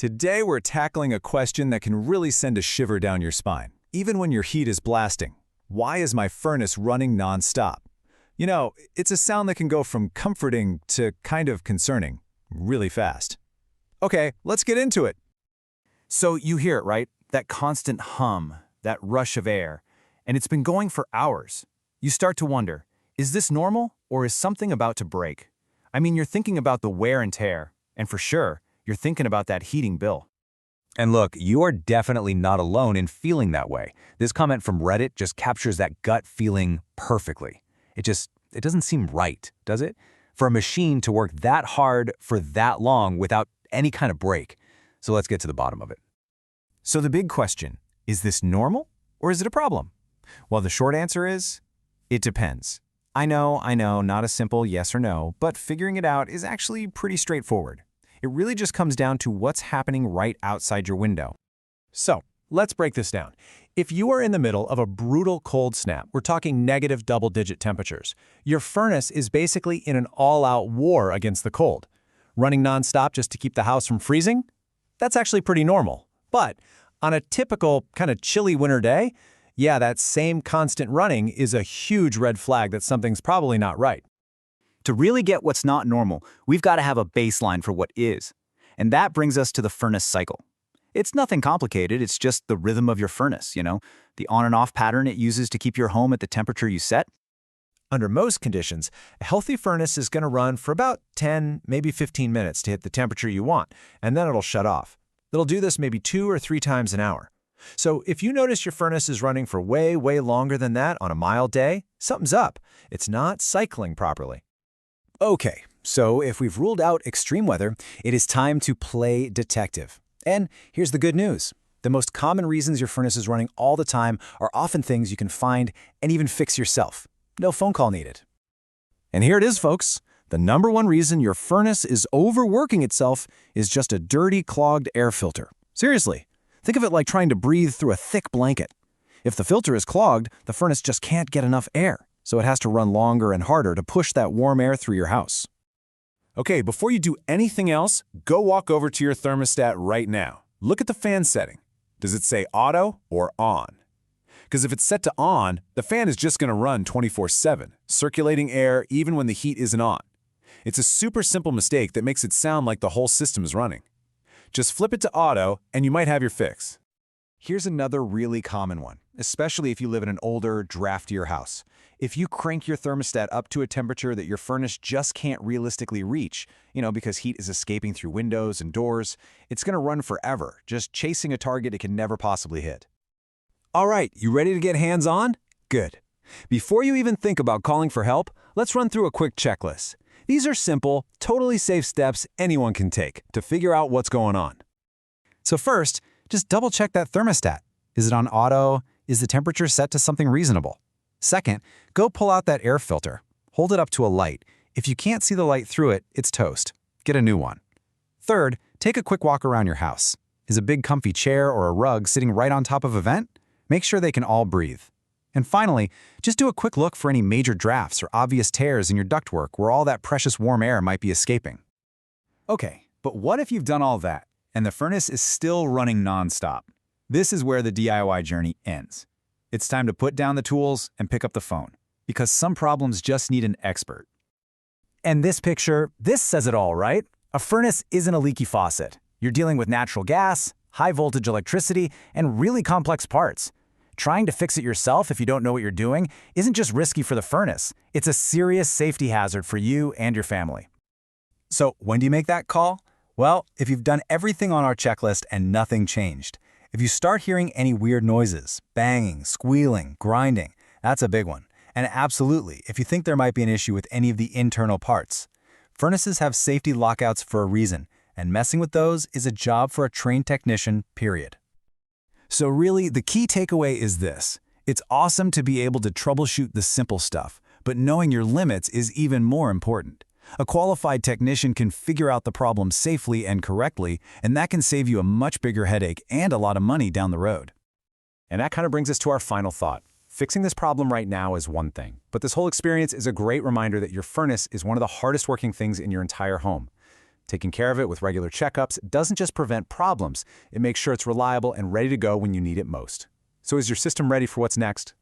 Today we're tackling a question that can really send a shiver down your spine, even when your heat is blasting. Why is my furnace running non-stop? You know, it's a sound that can go from comforting to kind of concerning, really fast. Okay, let's get into it. So you hear it, right? That constant hum, that rush of air, and it's been going for hours. You start to wonder, is this normal or is something about to break? I mean, you're thinking about the wear and tear, and for sure, you're thinking about that heating bill. And look, you are definitely not alone in feeling that way. This comment from Reddit just captures that gut feeling perfectly. It doesn't seem right, does it? For a machine to work that hard for that long without any kind of break. So let's get to the bottom of it. So the big question, is this normal or is it a problem? Well, the short answer is, it depends. I know, not a simple yes or no, but figuring it out is actually pretty straightforward. It really just comes down to what's happening right outside your window. So, let's break this down. If you are in the middle of a brutal cold snap, we're talking negative double-digit temperatures, your furnace is basically in an all-out war against the cold. Running nonstop just to keep the house from freezing? That's actually pretty normal. But on a typical kind of chilly winter day, yeah, that same constant running is a huge red flag that something's probably not right. To really get what's not normal, we've got to have a baseline for what is. And that brings us to the furnace cycle. It's nothing complicated, it's just the rhythm of your furnace, the on and off pattern it uses to keep your home at the temperature you set. Under most conditions, a healthy furnace is going to run for about 10, maybe 15 minutes to hit the temperature you want, and then it'll shut off. It'll do this maybe 2 or 3 times an hour. So if you notice your furnace is running for way longer than that on a mild day, something's up. It's not cycling properly. Okay, so if we've ruled out extreme weather, it is time to play detective. And here's the good news. The most common reasons your furnace is running all the time are often things you can find and even fix yourself. No phone call needed. And here it is, folks. The #1 reason your furnace is overworking itself is just a dirty, clogged air filter. Seriously, think of it like trying to breathe through a thick blanket. If the filter is clogged, the furnace just can't get enough air, so it has to run longer and harder to push that warm air through your house. Okay, before you do anything else, go walk over to your thermostat right now. Look at the fan setting. Does it say auto or on? Because if it's set to on, the fan is just going to run 24/7, circulating air even when the heat isn't on. It's a super simple mistake that makes it sound like the whole system is running. Just flip it to auto and you might have your fix. Here's another really common one, especially if you live in an older, draftier house. If you crank your thermostat up to a temperature that your furnace just can't realistically reach, because heat is escaping through windows and doors, it's going to run forever, just chasing a target it can never possibly hit. All right, you ready to get hands-on? Good. Before you even think about calling for help, let's run through a quick checklist. These are simple, totally safe steps anyone can take to figure out what's going on. So first, just double-check that thermostat. Is it on auto? Is the temperature set to something reasonable? Second, go pull out that air filter. Hold it up to a light. If you can't see the light through it, it's toast. Get a new one. Third, take a quick walk around your house. Is a big comfy chair or a rug sitting right on top of a vent? Make sure they can all breathe. And finally, just do a quick look for any major drafts or obvious tears in your ductwork where all that precious warm air might be escaping. Okay, but what if you've done all that and the furnace is still running nonstop? This is where the DIY journey ends. It's time to put down the tools and pick up the phone, because some problems just need an expert. And this picture, this says it all, right? A furnace isn't a leaky faucet. You're dealing with natural gas, high voltage electricity, and really complex parts. Trying to fix it yourself if you don't know what you're doing isn't just risky for the furnace, it's a serious safety hazard for you and your family. So when do you make that call? Well, if you've done everything on our checklist and nothing changed. If you start hearing any weird noises, banging, squealing, grinding, that's a big one. And absolutely, if you think there might be an issue with any of the internal parts. Furnaces have safety lockouts for a reason, and messing with those is a job for a trained technician, period. So really, the key takeaway is this. It's awesome to be able to troubleshoot the simple stuff, but knowing your limits is even more important. A qualified technician can figure out the problem safely and correctly, and that can save you a much bigger headache and a lot of money down the road. And that kind of brings us to our final thought. Fixing this problem right now is one thing, but this whole experience is a great reminder that your furnace is one of the hardest working things in your entire home. Taking care of it with regular checkups doesn't just prevent problems, it makes sure it's reliable and ready to go when you need it most. So is your system ready for what's next?